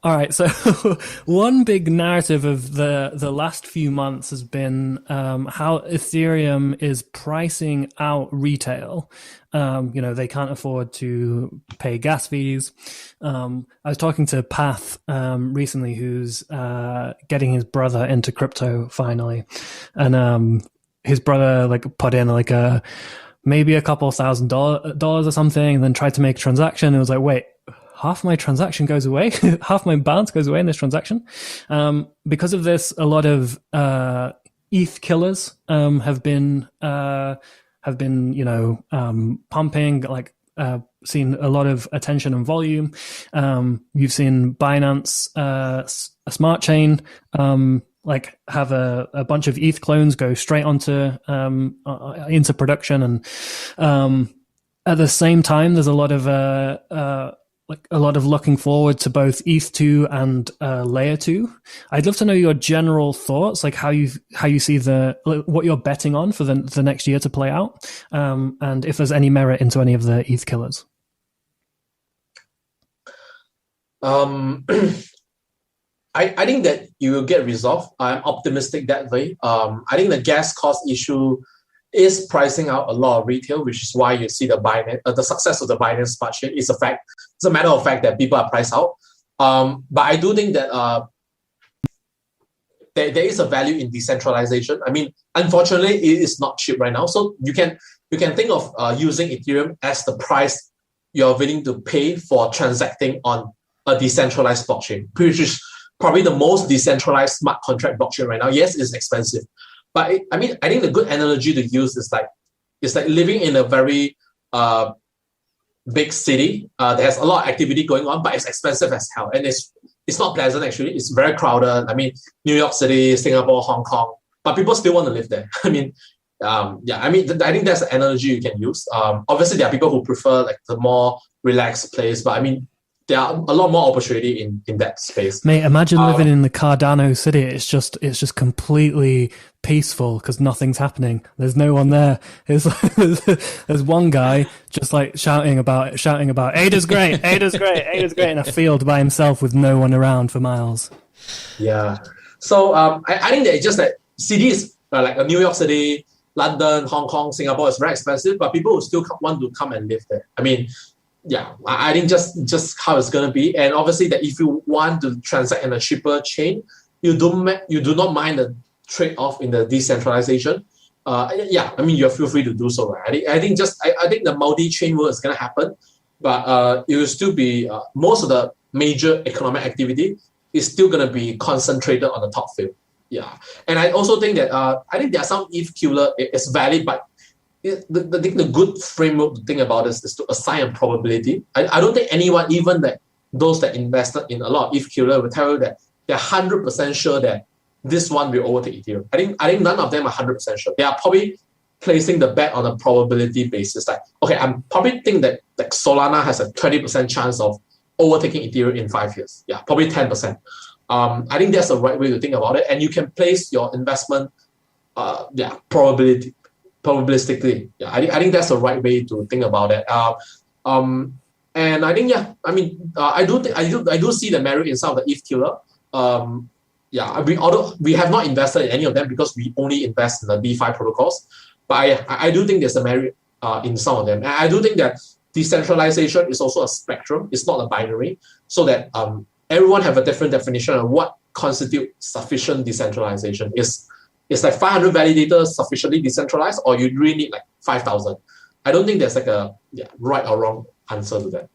All right, so one big narrative of the last few months has been how Ethereum is pricing out retail. They can't afford to pay gas fees. I was talking to Path recently, who's getting his brother into crypto finally, and his brother like put in like maybe a couple $1,000 or something, and then tried to make a transaction. And it was like, wait, half my transaction goes away, half my balance goes away in this transaction. Because of this, a lot of ETH killers have been pumping, like seen a lot of attention and volume. You've seen Binance, a smart chain, like have a bunch of ETH clones go straight onto into production, and at the same time, there's a lot of looking forward to both ETH2 and Layer 2. I'd love to know your general thoughts, like how you see what you're betting on for the next year to play out, and if there's any merit into any of the ETH killers. I think that you will get resolved. I'm optimistic that way. I think the gas cost issue is pricing out a lot of retail, which is why you see the success of the Binance Smart Chain is a fact. It's a matter of fact that people are priced out. But I do think that there is a value in decentralization. I mean, unfortunately, it is not cheap right now. So you can think of using Ethereum as the price you're willing to pay for transacting on a decentralized blockchain, which is probably the most decentralized smart contract blockchain right now. Yes, it's expensive. But I think the good analogy to use is like living in a very big city that has a lot of activity going on, but it's expensive as hell, and it's not pleasant actually. It's very crowded. I mean, New York City, Singapore, Hong Kong, but people still want to live there. I think that's an analogy you can use. Obviously, there are people who prefer like the more relaxed place, but I mean, there are a lot more opportunity in that space. Mate, imagine living in the Cardano city. It's just completely peaceful because nothing's happening. There's no one there. There's one guy just like shouting about Ada's great, Ada's great, Ada's great in a field by himself with no one around for miles. Yeah. So I think that it's just that cities like New York City, London, Hong Kong, Singapore is very expensive, but people will still want to come and live there. I mean, yeah, I think just how it's gonna be, and obviously that if you want to transact in a cheaper chain, you do not mind the trade-off in the decentralization. You feel free to do so. Right? I think the multi-chain world is gonna happen, but it will still be most of the major economic activity is still gonna be concentrated on the top field. Yeah, and I also think that I think there are some ETH killer. It's valid, but the good framework to think about is to assign a probability. I don't think anyone, even those that invested in a lot of ETH killer, will tell you that they're 100% sure that this one will overtake Ethereum. I think none of them are 100% sure. They are probably placing the bet on a probability basis. Like, okay, I'm probably think that like Solana has a 20% chance of overtaking Ethereum in 5 years. Yeah, probably 10%. I think that's the right way to think about it. And you can place your investment, probabilistically. Yeah, I think that's the right way to think about it. And I think I do see the merit in some of the ETH killer. Although we have not invested in any of them because we only invest in the DeFi protocols, but I do think there's a merit in some of them. And I do think that decentralization is also a spectrum. It's not a binary, so that everyone have a different definition of what constitutes sufficient decentralization. Is like 500 validators sufficiently decentralized, or you really need like 5,000? I don't think there's like a right or wrong answer to that.